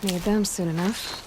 Need them soon enough.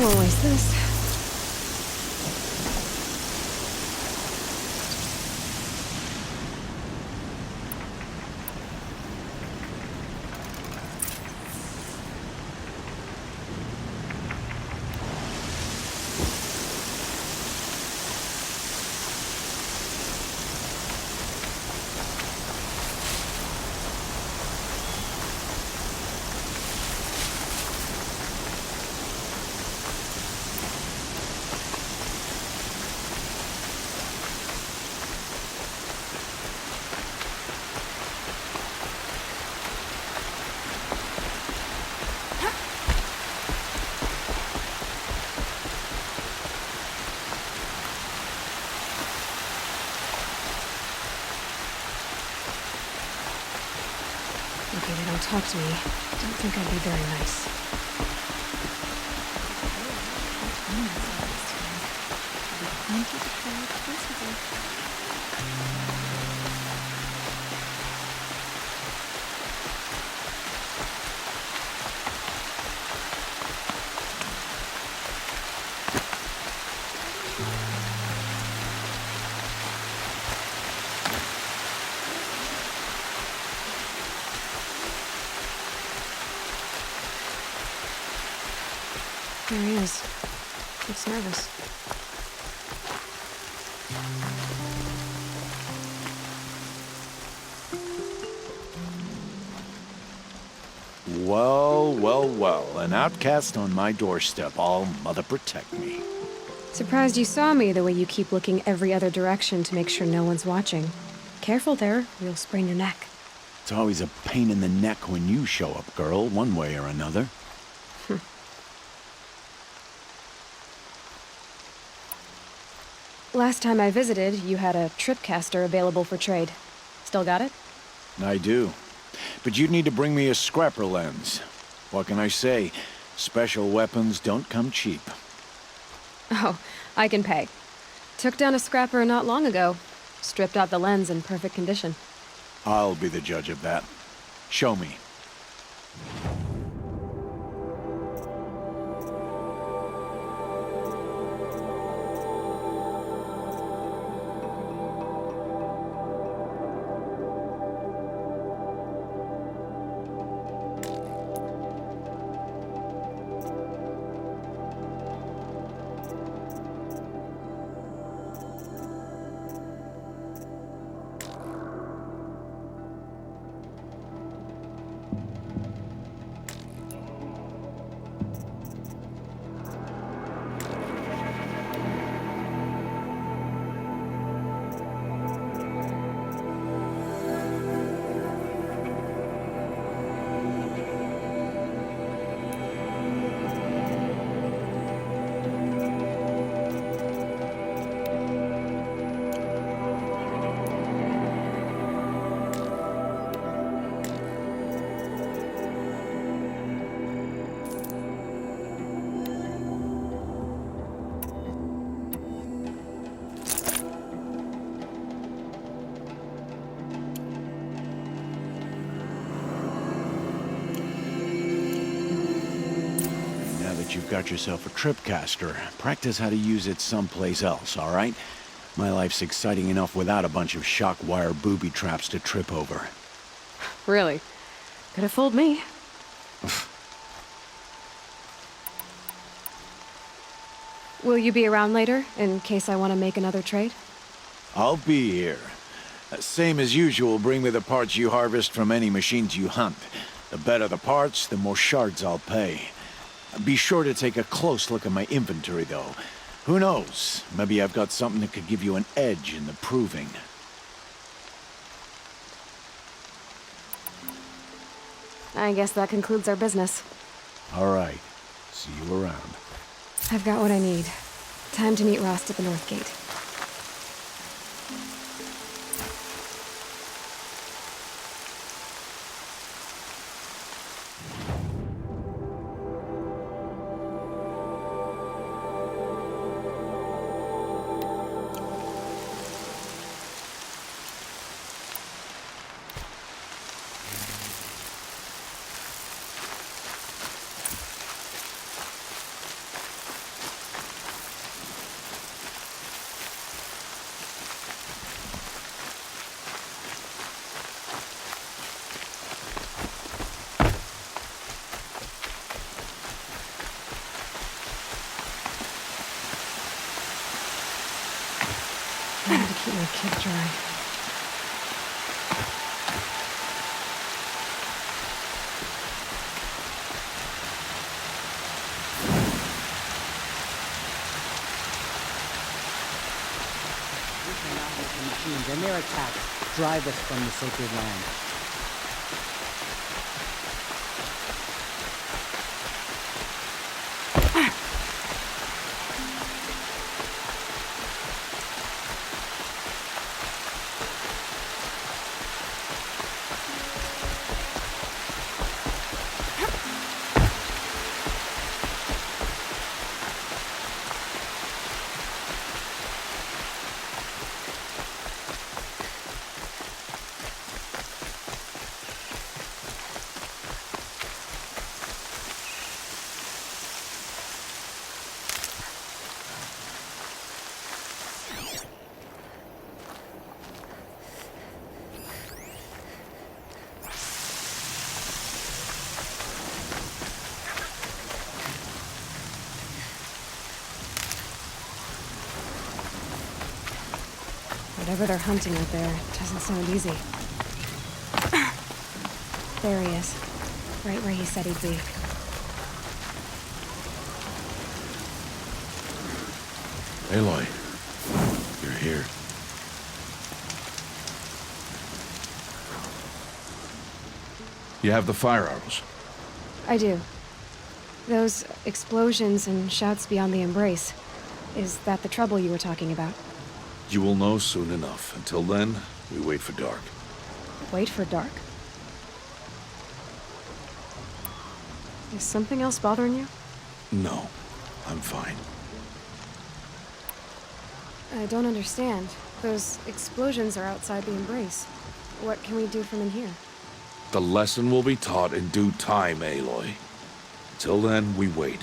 What was this? Okay, they don't talk to me. Don't think I'd be very nice. There he is. Looks nervous. Well, well, well. An outcast on my doorstep. All mother protect me. Surprised you saw me the way you keep looking every other direction to make sure no one's watching. Careful there, you'll sprain your neck. It's always a pain in the neck when you show up, girl, one way or another. Last time I visited, you had a tripcaster available for trade. Still got it? I do. But you'd need to bring me a scrapper lens. What can I say? Special weapons don't come cheap. Oh, I can pay. Took down a scrapper not long ago. Stripped out the lens in perfect condition. I'll be the judge of that. Show me. You've got yourself a tripcaster. Practice how to use it someplace else, all right? My life's exciting enough without a bunch of shock wire booby traps to trip over. Really? Could have fooled me. Will you be around later, in case I want to make another trade? I'll be here. Same as usual, bring me the parts you harvest from any machines you hunt. The better the parts, the more shards I'll pay. Be sure to take a close look at my inventory, though. Who knows? Maybe I've got something that could give you an edge in the proving. I guess that concludes our business. All right. See you around. I've got what I need. Time to meet Rost at the North Gate. I need to keep my kid dry. We cannot let the machines and their attacks drive us from the sacred land. Whatever they're hunting out there, it doesn't sound easy. There he is. Right where he said he'd be. Aloy, you're here. You have the fire arrows. I do. Those explosions and shouts beyond the embrace. Is that the trouble you were talking about? You will know soon enough. Until then, we wait for dark. Wait for dark. Is something else bothering you? No, I'm fine. I don't understand. Those explosions are outside the embrace. What can we do from in here? The lesson will be taught in due time, Aloy. Until then, we wait.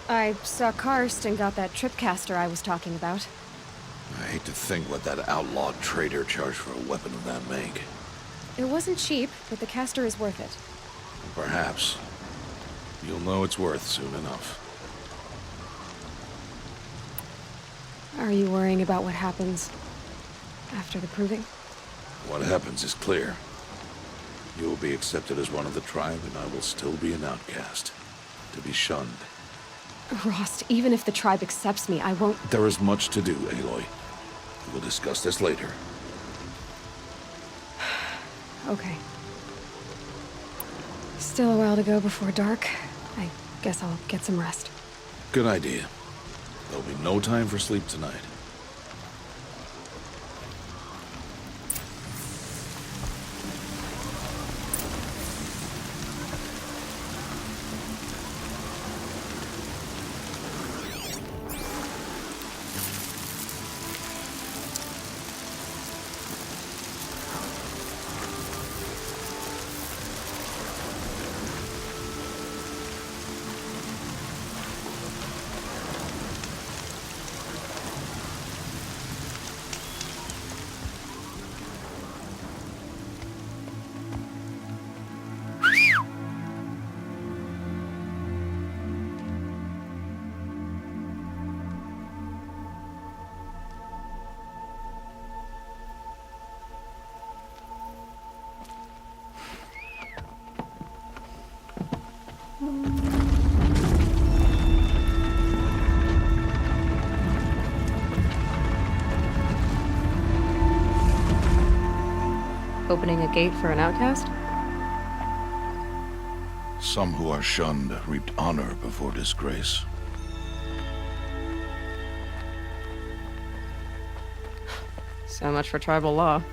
I saw Karst and got that tripcaster I was talking about. I hate to think what that outlawed trader charged for a weapon of that make. It wasn't cheap, but the caster is worth it. Perhaps. You'll know it's worth soon enough. Are you worrying about what happens after the proving? What happens is clear. You will be accepted as one of the tribe, and I will still be an outcast. To be shunned. Rost, even if the tribe accepts me, I won't... There is much to do, Aloy. We'll discuss this later. Okay. Still a while to go before dark. I guess I'll get some rest. Good idea. There'll be no time for sleep tonight. Opening a gate for an outcast? Some who are shunned reaped honor before disgrace. So much for tribal law.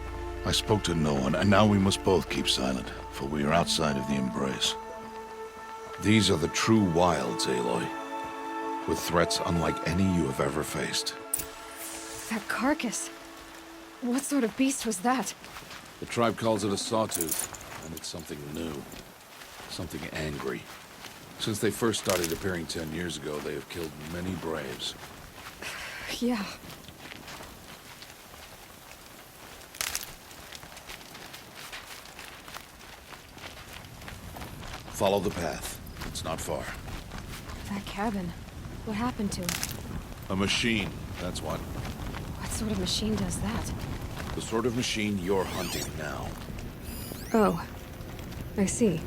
I spoke to no one, and now we must both keep silent, for we are outside of the embrace. These are the true wilds, Aloy, with threats unlike any you have ever faced. That carcass. What sort of beast was that? The tribe calls it a sawtooth, and it's something new. Something angry. Since they first started appearing 10 years ago, they have killed many braves. Yeah. Follow the path. It's not far. That cabin. What happened to it? A machine, that's what. What sort of machine does that? The sort of machine you're hunting now. Oh. I see.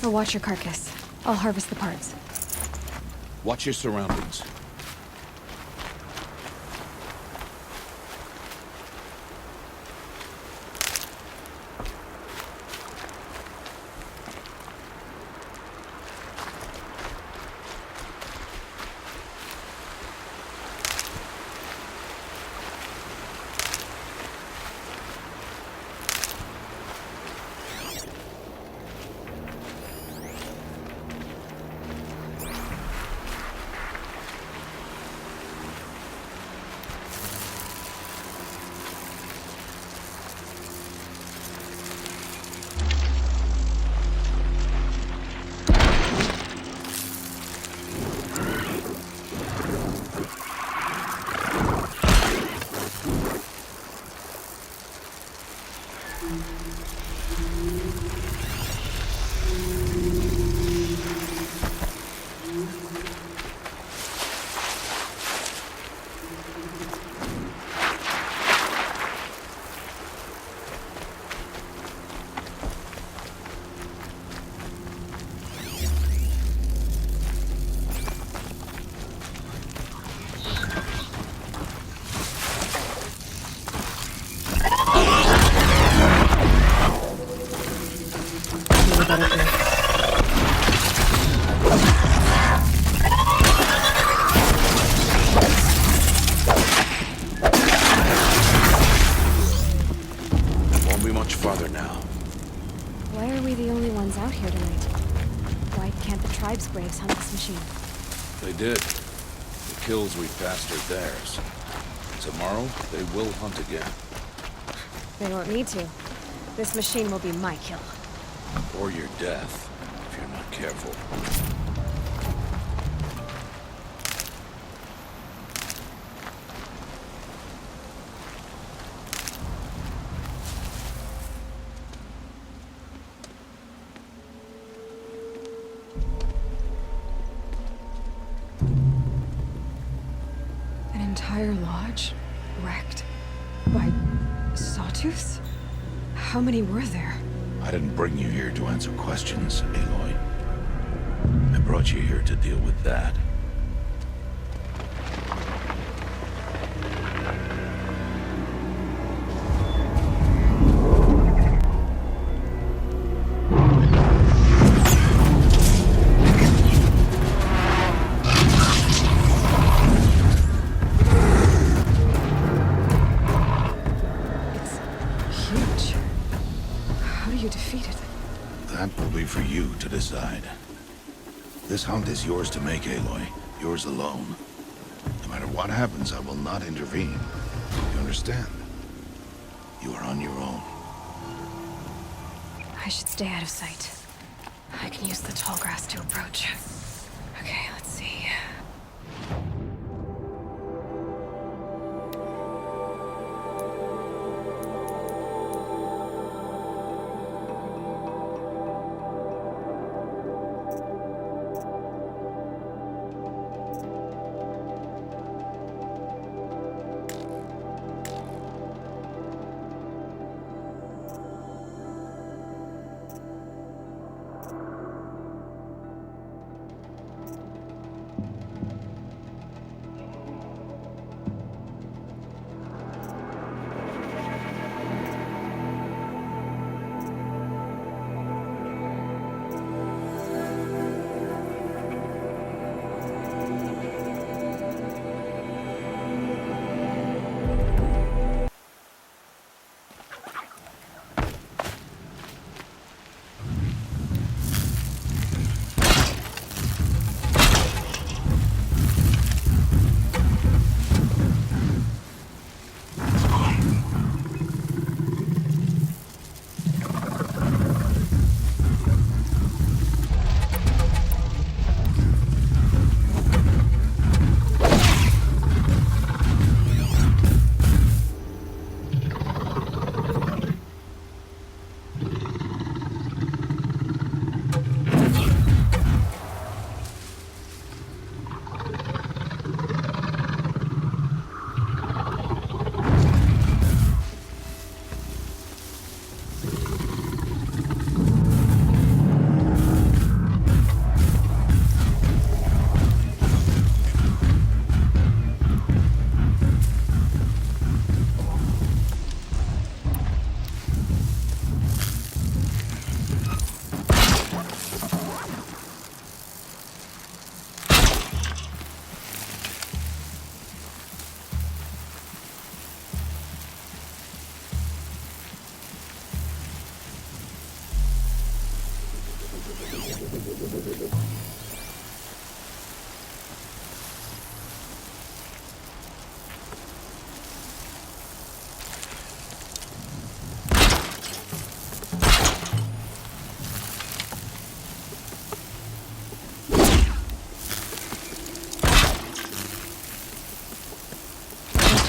I'll watch your carcass. I'll harvest the parts. Watch your surroundings. get a better grip. Won't be much farther now. Why are we the only ones out here tonight? Why can't the tribe's braves hunt this machine? They did. The kills we passed are theirs. Tomorrow, they will hunt again. They won't need to. This machine will be my kill. Or your death, if you're not careful. An entire lodge wrecked by sawtooths? How many were there? I didn't bring you here to answer questions, Aloy. I brought you here to deal with that. It's huge. How do you defeat it? That will be for you to decide. This hunt is yours to make, Aloy. Yours alone. No matter what happens, I will not intervene. You understand? You are on your own. I should stay out of sight. I can use the tall grass to approach. Okay, let's see.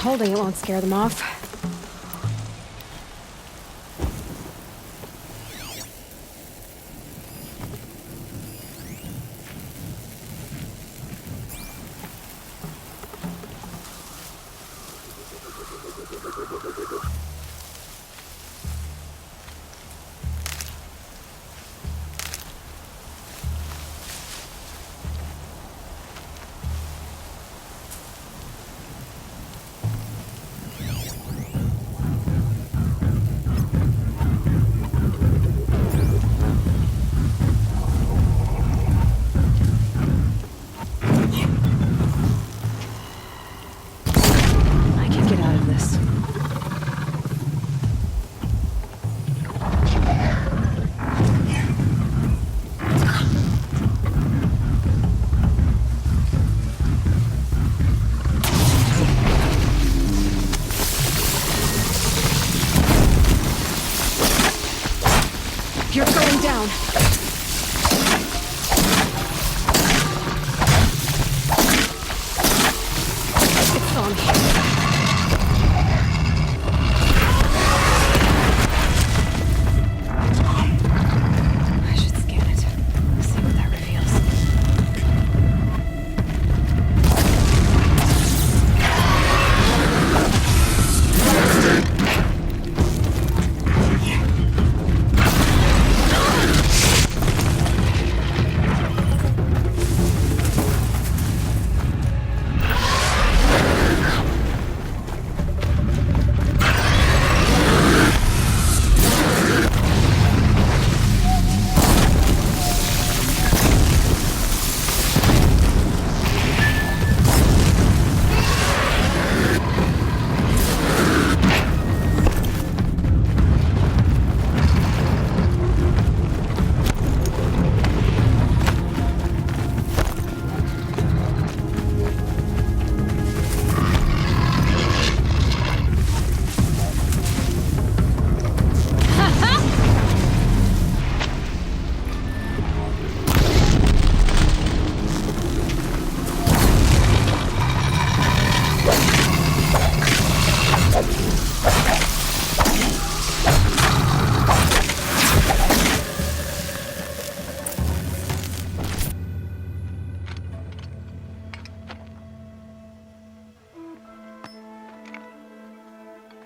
Holding it won't scare them off.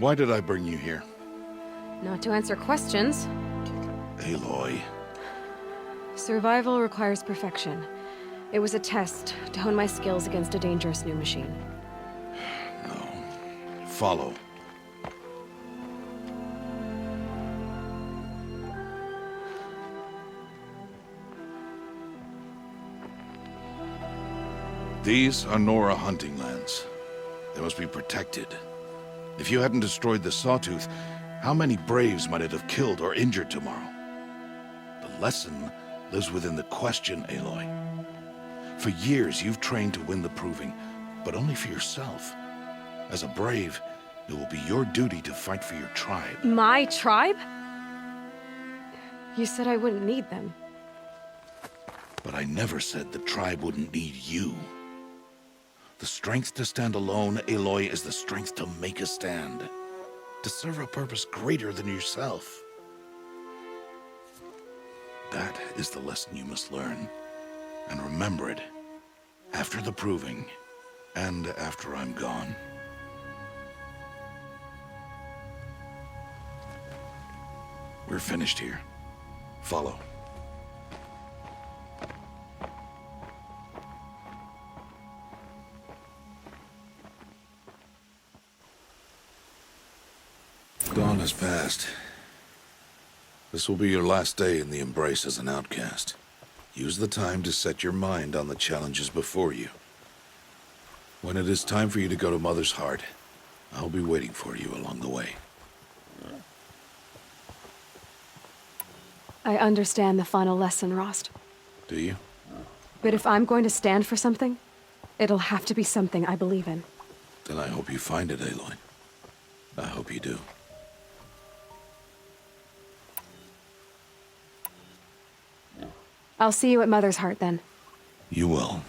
Why did I bring you here? Not to answer questions. Aloy. Survival requires perfection. It was a test to hone my skills against a dangerous new machine. No. Follow. These are Nora hunting lands. They must be protected. If you hadn't destroyed the Sawtooth, how many Braves might it have killed or injured tomorrow? The lesson lives within the question, Aloy. For years, you've trained to win the Proving, but only for yourself. As a Brave, it will be your duty to fight for your tribe. My tribe? You said I wouldn't need them. But I never said the tribe wouldn't need you. The strength to stand alone, Aloy, is the strength to make a stand. To serve a purpose greater than yourself. That is the lesson you must learn. And remember it. After the Proving. And after I'm gone. We're finished here. Follow. Dawn has passed. This will be your last day in the Embrace as an outcast. Use the time to set your mind on the challenges before you. When it is time for you to go to Mother's Heart, I'll be waiting for you along the way. I understand the final lesson, Rost. Do you? But if I'm going to stand for something, it'll have to be something I believe in. Then I hope you find it, Aloy. I hope you do. I'll see you at Mother's Heart then. You will.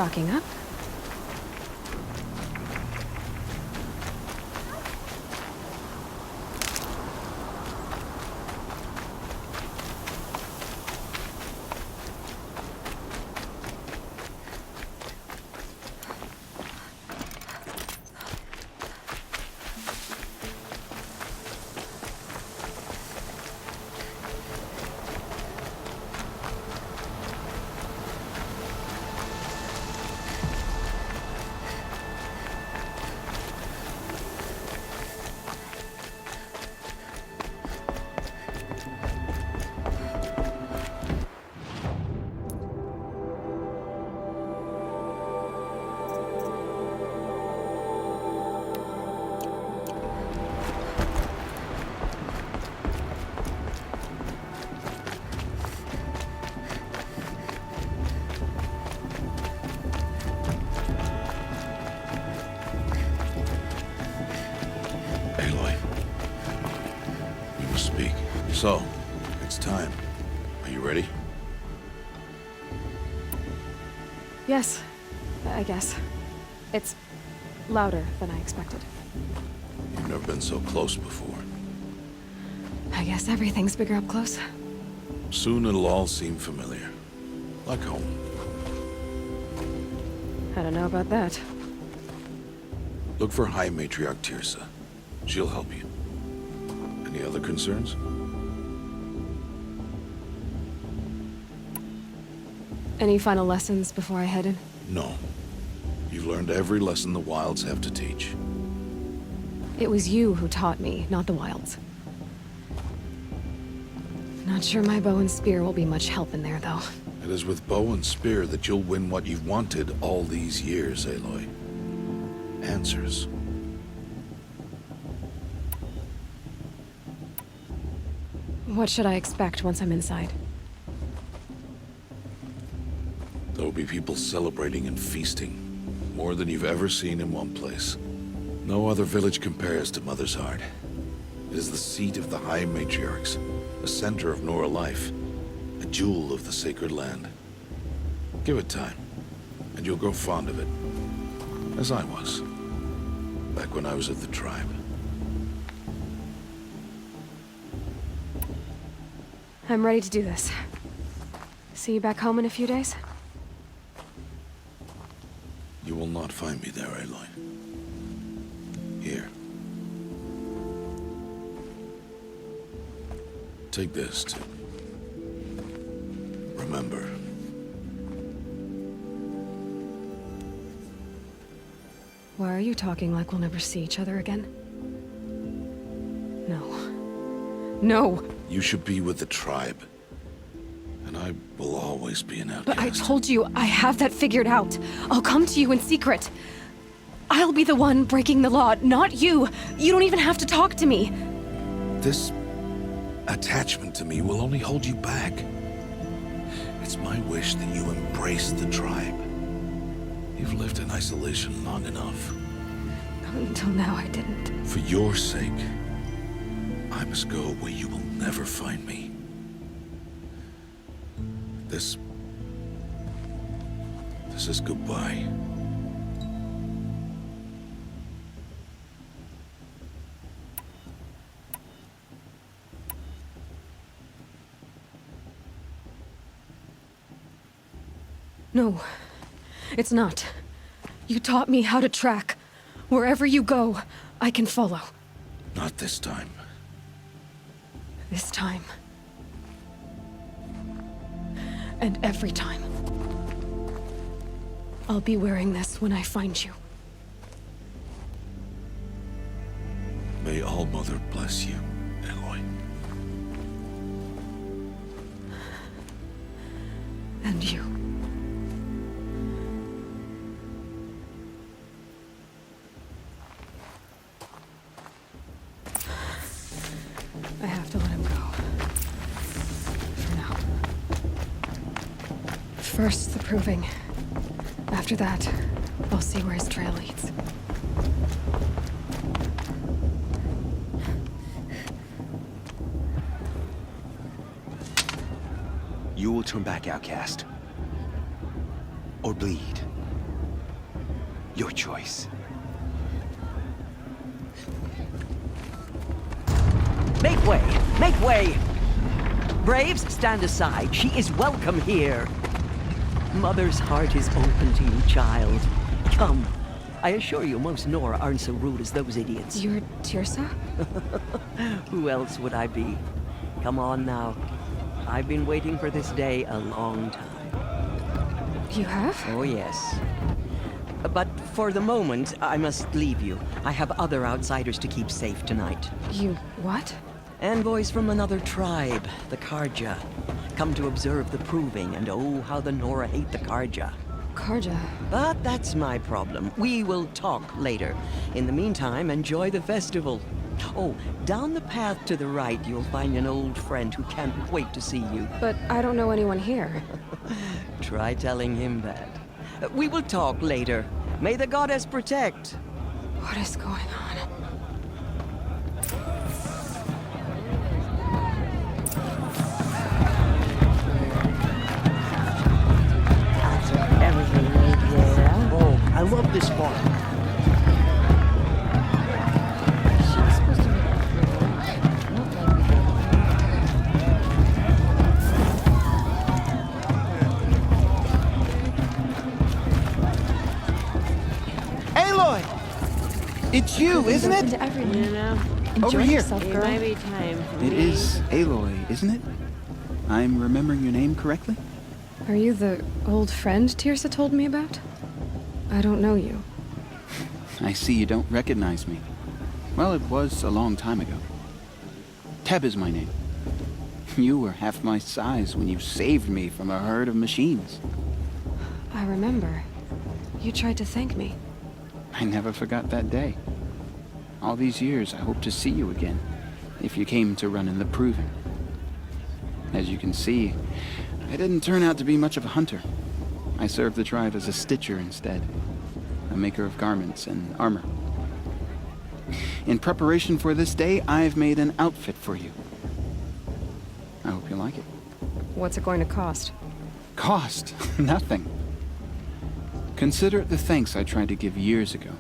Stocking up. Aloy, we must speak. So, it's time. Are you ready? Yes, I guess. It's louder than I expected. You've never been so close before. I guess everything's bigger up close. Soon it'll all seem familiar. Like home. I don't know about that. Look for High Matriarch Tirsa. She'll help you. Any other concerns? Any final lessons before I head in? No. You've learned every lesson the Wilds have to teach. It was you who taught me, not the Wilds. Not sure my bow and spear will be much help in there, though. It is with bow and spear that you'll win what you've wanted all these years, Aloy. Answers. What should I expect once I'm inside? There will be people celebrating and feasting. More than you've ever seen in one place. No other village compares to Mother's Heart. It is the seat of the High Matriarchs, a center of Nora life, a jewel of the sacred land. Give it time, and you'll grow fond of it. As I was, back when I was at the tribe. I'm ready to do this. See you back home in a few days? You will not find me there, Aloy. Here. Take this to remember. Why are you talking like we'll never see each other again? No. No! You should be with the tribe. And I will always be an outcast. But I told you, I have that figured out. I'll come to you in secret. I'll be the one breaking the law, not you. You don't even have to talk to me. This attachment to me will only hold you back. It's my wish that you embrace the tribe. You've lived in isolation long enough. Until now, I didn't. For your sake, I must go where you will never find me. This is goodbye. No, it's not. You taught me how to track. Wherever you go, I can follow. Not this time. This time. And every time. I'll be wearing this when I find you. May All Mother bless you, Aloy. And you. I have to let him go. For now. First, the proving. After that, I'll see where his trail leads. You will turn back, outcast. Or bleed. Your choice. Make way! Make way! Braves, stand aside. She is welcome here. Mother's heart is open to you, child. Come. I assure you, most Nora aren't so rude as those idiots. You're Tirsa? Who else would I be? Come on now. I've been waiting for this day a long time. You have? Oh, yes. But for the moment, I must leave you. I have other outsiders to keep safe tonight. You what? Envoys from another tribe, the Karja. Come to observe the proving, and oh, how the Nora hate the Karja. Karja. But that's my problem. We will talk later. In the meantime, enjoy the festival. Oh, down the path to the right, you'll find an old friend who can't wait to see you. But I don't know anyone here. Try telling him that. We will talk later. May the goddess protect. What is going on? Everything made there. Oh, I love this part. Aloy! It's you, isn't it? To everyone. You know, Enjoy Over here. yourself, it girl. might be time for It me. is Aloy, isn't it? I'm remembering your name correctly? Are you the old friend Tirsa told me about? I don't know you. I see you don't recognize me. Well, it was a long time ago. Teb is my name. You were half my size when you saved me from a herd of machines. I remember. You tried to thank me. I never forgot that day. All these years, I hope to see you again, if you came to run in the Proving. As you can see, I didn't turn out to be much of a hunter. I served the tribe as a stitcher instead, a maker of garments and armor. In preparation for this day, I've made an outfit for you. I hope you like it. What's it going to cost? Cost? Nothing. Consider it the thanks I tried to give years ago.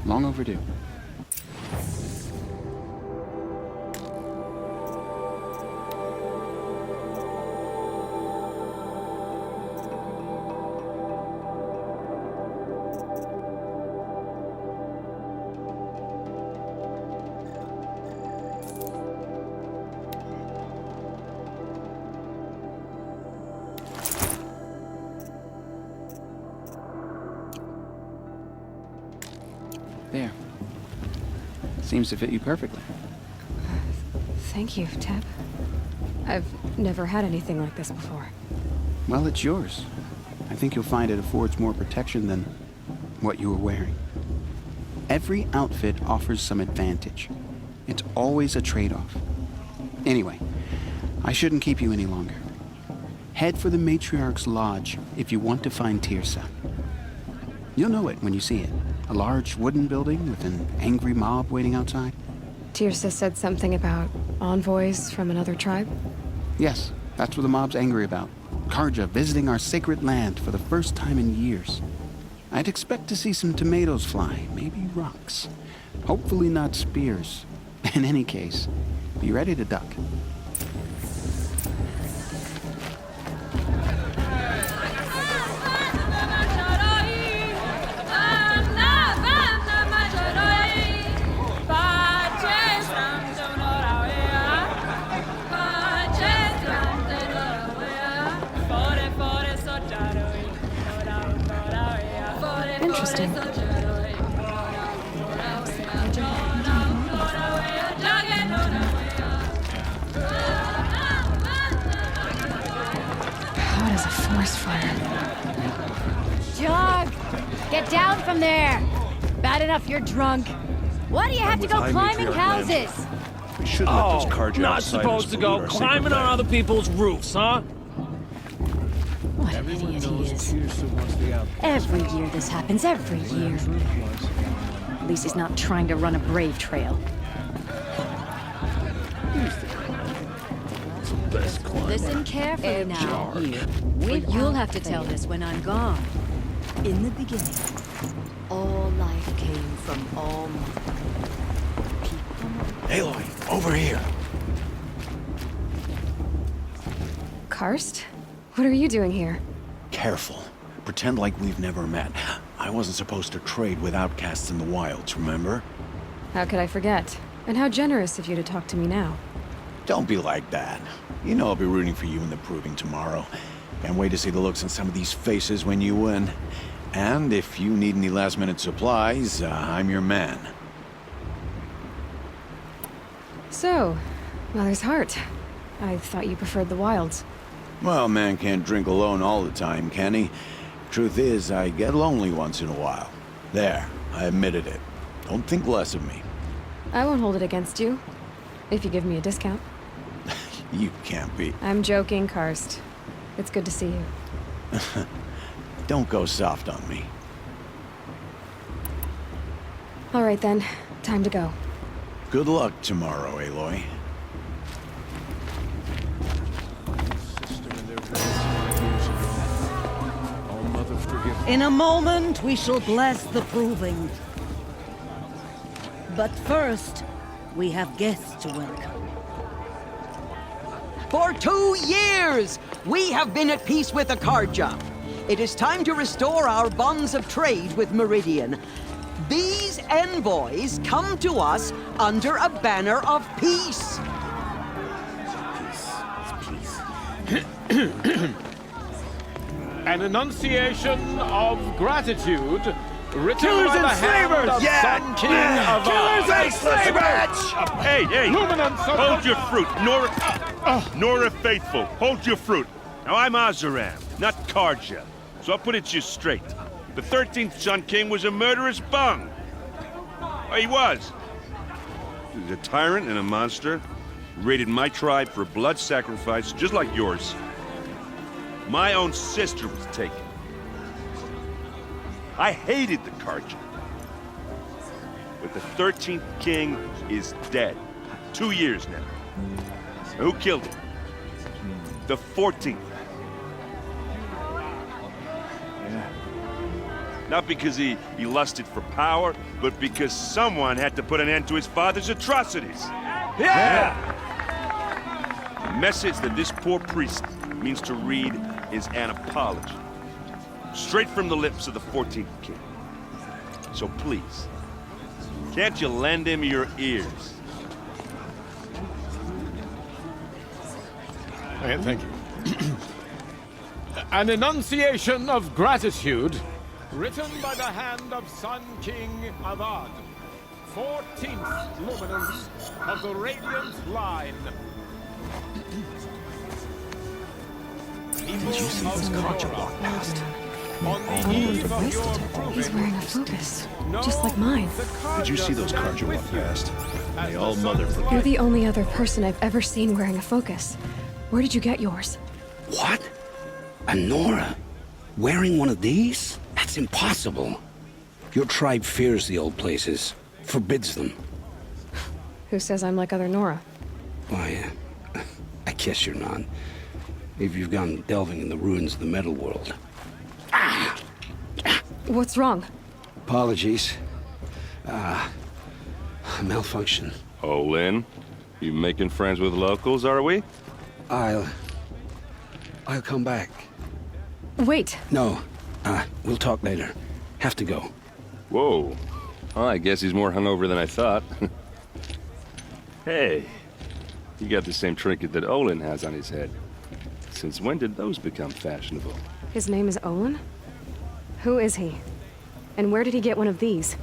Long overdue. There. Seems to fit you perfectly. Thank you, Teb. I've never had anything like this before. Well, it's yours. I think you'll find it affords more protection than what you were wearing. Every outfit offers some advantage. It's always a trade-off. Anyway, I shouldn't keep you any longer. Head for the Matriarch's Lodge if you want to find Tirsa. You'll know it when you see it. A large wooden building with an angry mob waiting outside. Tirsa said something about envoys from another tribe? Yes, that's what the mob's angry about. Karja visiting our sacred land for the first time in years. I'd expect to see some tomatoes fly, maybe rocks. Hopefully not spears. In any case, be ready to duck. Interesting. Hot as a forest fire. Jog! Get down from there! Bad enough you're drunk. Why do you have to go climbing houses? We shouldn't let those Karja not outsiders supposed to pollute go our climbing sacred on land. other people's roofs, huh? What an idiot he is. Every year this happens, every year. At least he's not trying to run a brave trail. Listen carefully now. But you'll have to tell this when I'm gone. In the beginning, All life came from all people. Aloy, over here. Karst? What are you doing here? Careful. Pretend like we've never met. I wasn't supposed to trade with outcasts in the wilds, remember? How could I forget? And how generous of you to talk to me now. Don't be like that. You know I'll be rooting for you in the proving tomorrow. Can't wait to see the looks on some of these faces when you win. And if you need any last-minute supplies, I'm your man. So, Mother's Heart. I thought you preferred the wilds. Well, man can't drink alone all the time, can he? Truth is, I get lonely once in a while. There, I admitted it. Don't think less of me. I won't hold it against you. If you give me a discount. You can't be. I'm joking, Karst. It's good to see you. Don't go soft on me. All right then, time to go. Good luck tomorrow, Aloy. In a moment, we shall bless the proving. But first, we have guests to welcome. For 2 years, we have been at peace with Akarja. It is time to restore our bonds of trade with Meridian. These envoys come to us under a banner of peace. An enunciation of gratitude written Killers by and the hand slavers! of Yeah! Sun King of Killers and slavers! Hey, hey! Luminance of Hold your fruit, Nora Faithful. Hold your fruit. Now I'm Azaram, not Karja, so I'll put it to you straight. The 13th Sun King was a murderous bung. Oh, he was. He was a tyrant and a monster. Raided my tribe for blood sacrifice, just like yours. My own sister was taken. I hated the Karja. But the 13th king is dead. 2 years now. Who killed him? The 14th. Not because he lusted for power, but because someone had to put an end to his father's atrocities. Yeah! The message that this poor priest means to read is an apology. Straight from the lips of the 14th king. So please, can't you lend him your ears? Okay, thank you. An enunciation of gratitude written by the hand of Sun King Avad, 14th luminance of the Radiant Line. Did you see this Karja walk past? On the eve of your He's proving, wearing a focus, just like mine. Did you see those Karja walk past? They all motherfucker. You're the only other person I've ever seen wearing a focus. Where did you get yours? What? A Nora? Wearing one of these? That's impossible. Your tribe fears the old places, forbids them. Who says I'm like other Nora? Why, I guess you're not. If you've gone delving in the ruins of the metal world. What's wrong? Apologies. A malfunction. Oh, Lynn, you making friends with locals, are we? I'll come back. Wait. No, we'll talk later. Have to go. Whoa. Well, I guess he's more hungover than I thought. Hey, you got the same trinket that Olin has on his head. Since when did those become fashionable? His name is Olin? Who is he? And where did he get one of these?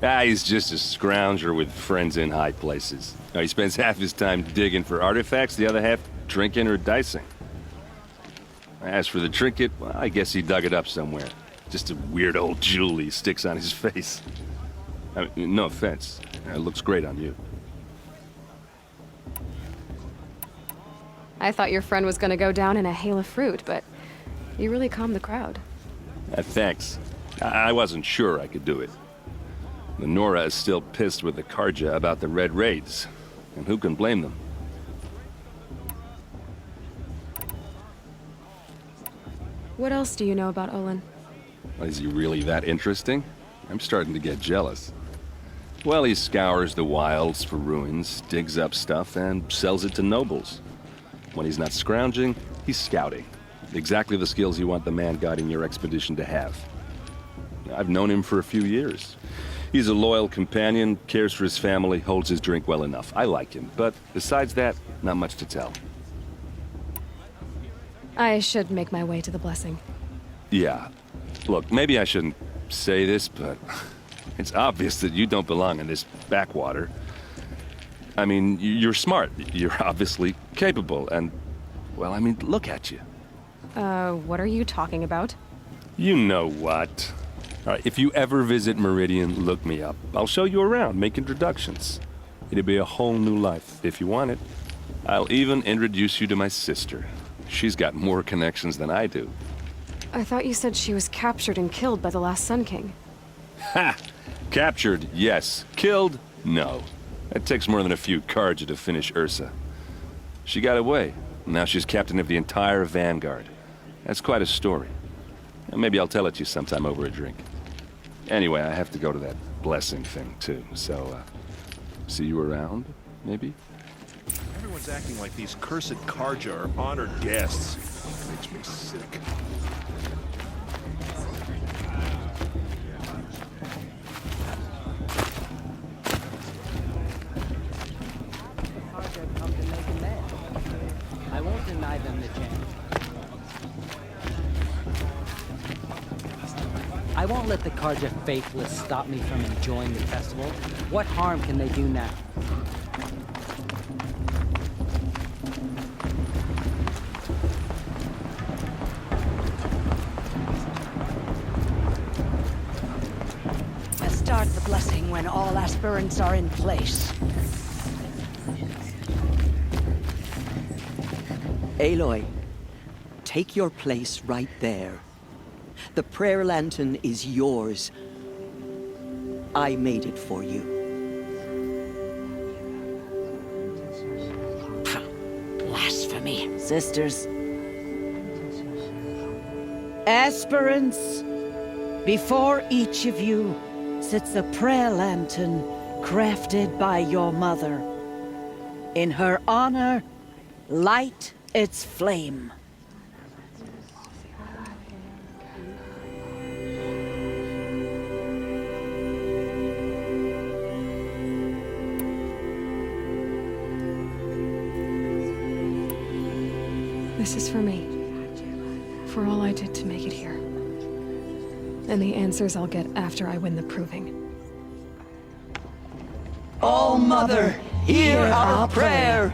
He's just a scrounger with friends in high places. Now, he spends half his time digging for artifacts, the other half drinking or dicing. As for the trinket, well, I guess he dug it up somewhere. Just a weird old jewel he sticks on his face. I mean, no offense. It looks great on you. I thought your friend was gonna go down in a hail of fruit, but you really calmed the crowd. Thanks. I wasn't sure I could do it. The Nora is still pissed with the Karja about the Red Raids, and who can blame them? What else do you know about Olin? Is he really that interesting? I'm starting to get jealous. Well, he scours the wilds for ruins, digs up stuff, and sells it to nobles. When he's not scrounging, he's scouting. Exactly the skills you want the man guiding your expedition to have. I've known him for a few years. He's a loyal companion, cares for his family, holds his drink well enough. I like him, but besides that, not much to tell. I should make my way to the blessing. Yeah. Look, maybe I shouldn't say this, but it's obvious that you don't belong in this backwater. I mean, you're smart. You're obviously capable, and, well, I mean, look at you. What are you talking about? You know what. All right, if you ever visit Meridian, look me up. I'll show you around, make introductions. It'll be a whole new life, if you want it. I'll even introduce you to my sister. She's got more connections than I do. I thought you said she was captured and killed by the last Sun King. Ha! Captured, yes. Killed, no. It takes more than a few Carja to finish Ursa. She got away. Now she's captain of the entire Vanguard. That's quite a story. Maybe I'll tell it to you sometime over a drink. Anyway, I have to go to that blessing thing, too. So, see you around, maybe? Everyone's acting like these cursed Carja are honored guests. Makes me sick. Carja come to make amends. I won't deny them the chance. I won't let the Carja faithless stop me from enjoying the festival. What harm can they do now? Let's start the blessing when all aspirants are in place. Aloy, take your place right there. The prayer lantern is yours. I made it for you. Blasphemy. Sisters. Aspirants, before each of you sits a prayer lantern crafted by your mother. In her honor, light its flame. This is for me. For all I did to make it here. And the answers I'll get after I win the proving. Oh, Mother, hear our prayer!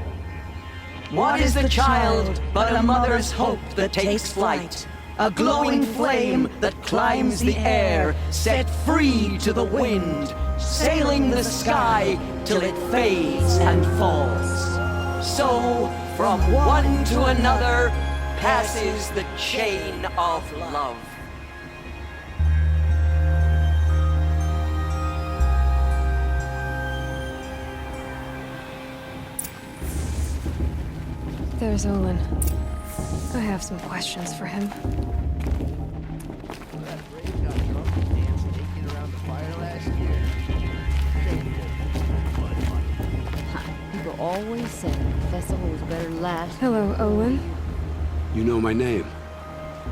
What is the child but a mother's hope that takes flight? A glowing flame that climbs the air, set free to the wind, sailing the sky till it fades and falls. So, from one to another, passes the chain of love. There's Olin. I have some questions for him. People always say the festival was better last. Hello, Olin. You know my name?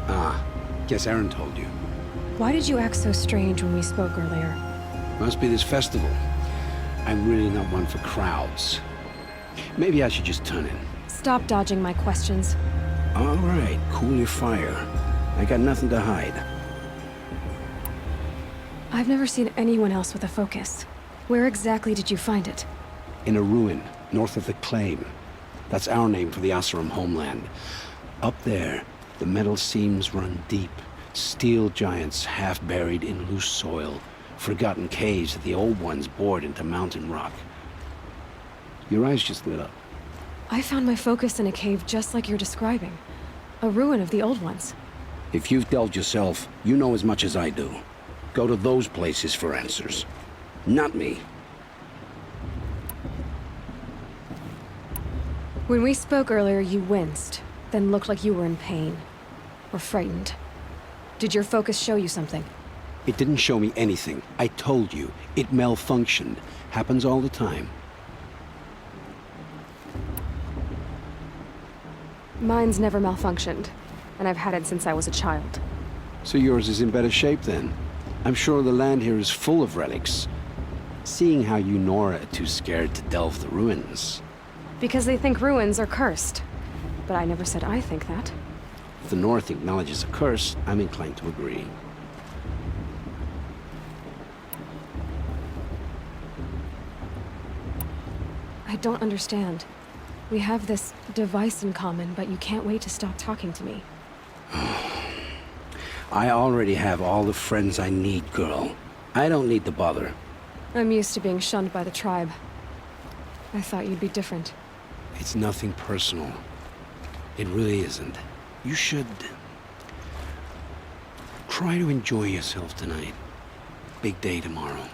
Ah, guess Aaron told you. Why did you act so strange when we spoke earlier? Must be this festival. I'm really not one for crowds. Maybe I should just turn in. Stop dodging my questions. All right, cool your fire. I got nothing to hide. I've never seen anyone else with a focus. Where exactly did you find it? In a ruin, north of the Claim. That's our name for the Asuram homeland. Up there, the metal seams run deep. Steel giants half buried in loose soil. Forgotten caves that the old ones bored into mountain rock. Your eyes just lit up. I found my focus in a cave just like you're describing. A ruin of the old ones. If you've delved yourself, you know as much as I do. Go to those places for answers. Not me. When we spoke earlier, you winced, then looked like you were in pain. Or frightened. Did your focus show you something? It didn't show me anything. I told you. It malfunctioned. Happens all the time. Mine's never malfunctioned, and I've had it since I was a child. So yours is in better shape then. I'm sure the land here is full of relics. Seeing how you Nora are too scared to delve the ruins. Because they think ruins are cursed. But I never said I think that. If the North acknowledges a curse, I'm inclined to agree. I don't understand. We have this device in common, but you can't wait to stop talking to me. I already have all the friends I need, girl. I don't need the bother. I'm used to being shunned by the tribe. I thought you'd be different. It's nothing personal. It really isn't. You should... try to enjoy yourself tonight. Big day tomorrow.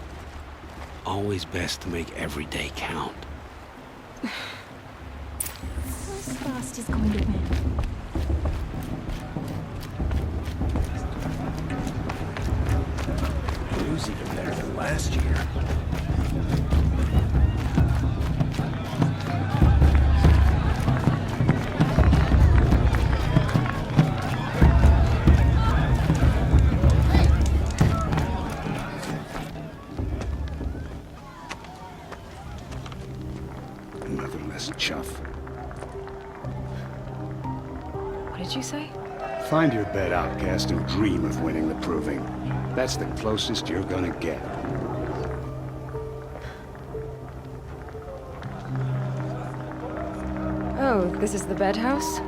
Always best to make every day count. Fast is going to win. Blue's even better than last year. Motherless chuff. What did you say? Find your bed, outcast, and dream of winning the proving. That's the closest you're gonna get. Oh, this is the bed house?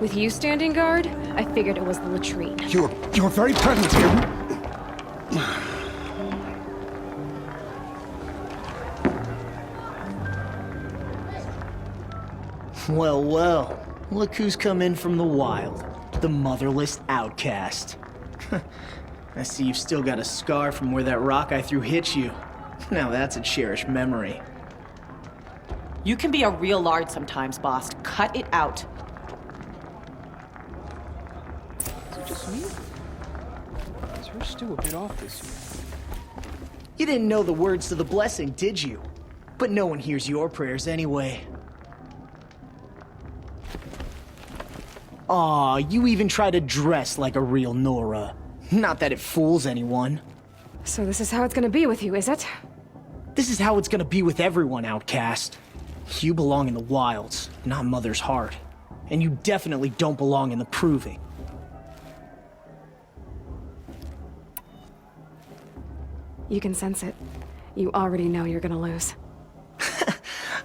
With you standing guard, I figured it was the latrine. Your very presence here... Well, well. Look who's come in from the wild. The motherless outcast. I see you've still got a scar from where that rock I threw hit you. Now that's a cherished memory. You can be a real lard sometimes, boss. Cut it out. Is it just me? Is her stew a bit off this year? You didn't know the words to the blessing, did you? But no one hears your prayers anyway. Aw, you even try to dress like a real Nora. Not that it fools anyone. So this is how it's gonna be with you, is it? This is how it's gonna be with everyone, outcast. You belong in the wilds, not Mother's heart. And you definitely don't belong in the proving. You can sense it. You already know you're gonna lose.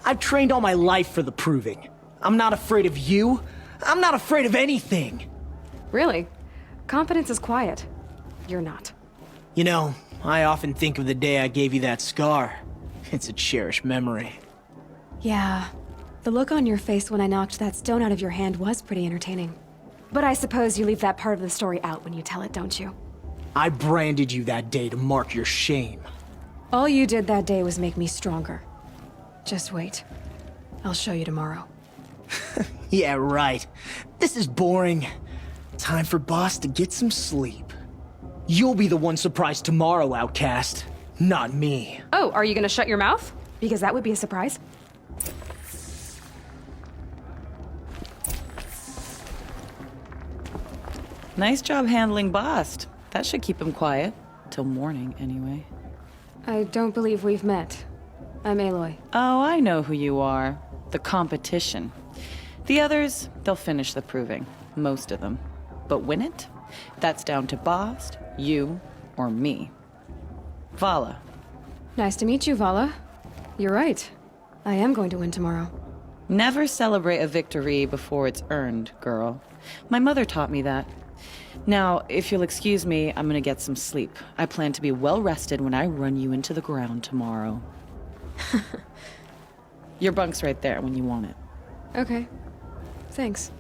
I've trained all my life for the proving. I'm not afraid of you. I'm not afraid of anything. Really? Confidence is quiet. You're not. You know, I often think of the day I gave you that scar. It's a cherished memory. Yeah. The look on your face when I knocked that stone out of your hand was pretty entertaining. But I suppose you leave that part of the story out when you tell it, don't you? I branded you that day to mark your shame. All you did that day was make me stronger. Just wait. I'll show you tomorrow. Yeah, right. This is boring. Time for Boss to get some sleep. You'll be the one surprised tomorrow, outcast. Not me. Oh, are you gonna shut your mouth? Because that would be a surprise. Nice job handling Bast. That should keep him quiet. Till morning, anyway. I don't believe we've met. I'm Aloy. Oh, I know who you are. The competition. The others, they'll finish the proving. Most of them. But win it? That's down to Bast, you, or me. Vala. Nice to meet you, Vala. You're right. I am going to win tomorrow. Never celebrate a victory before it's earned, girl. My mother taught me that. Now, if you'll excuse me, I'm gonna get some sleep. I plan to be well rested when I run you into the ground tomorrow. Your bunk's right there when you want it. Okay. Thanks.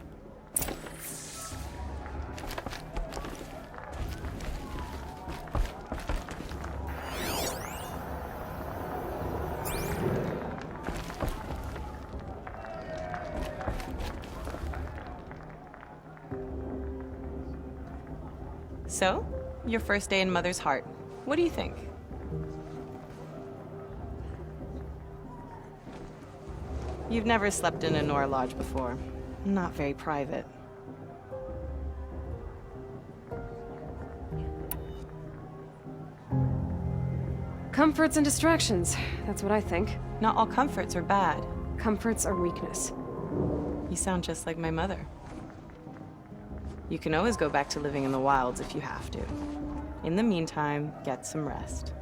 So, your first day in Mother's heart. What do you think? You've never slept in a Nora lodge before. Not very private. Comforts and distractions. That's what I think. Not all comforts are bad. Comforts are weakness. You sound just like my mother. You can always go back to living in the wilds if you have to. In the meantime, get some rest.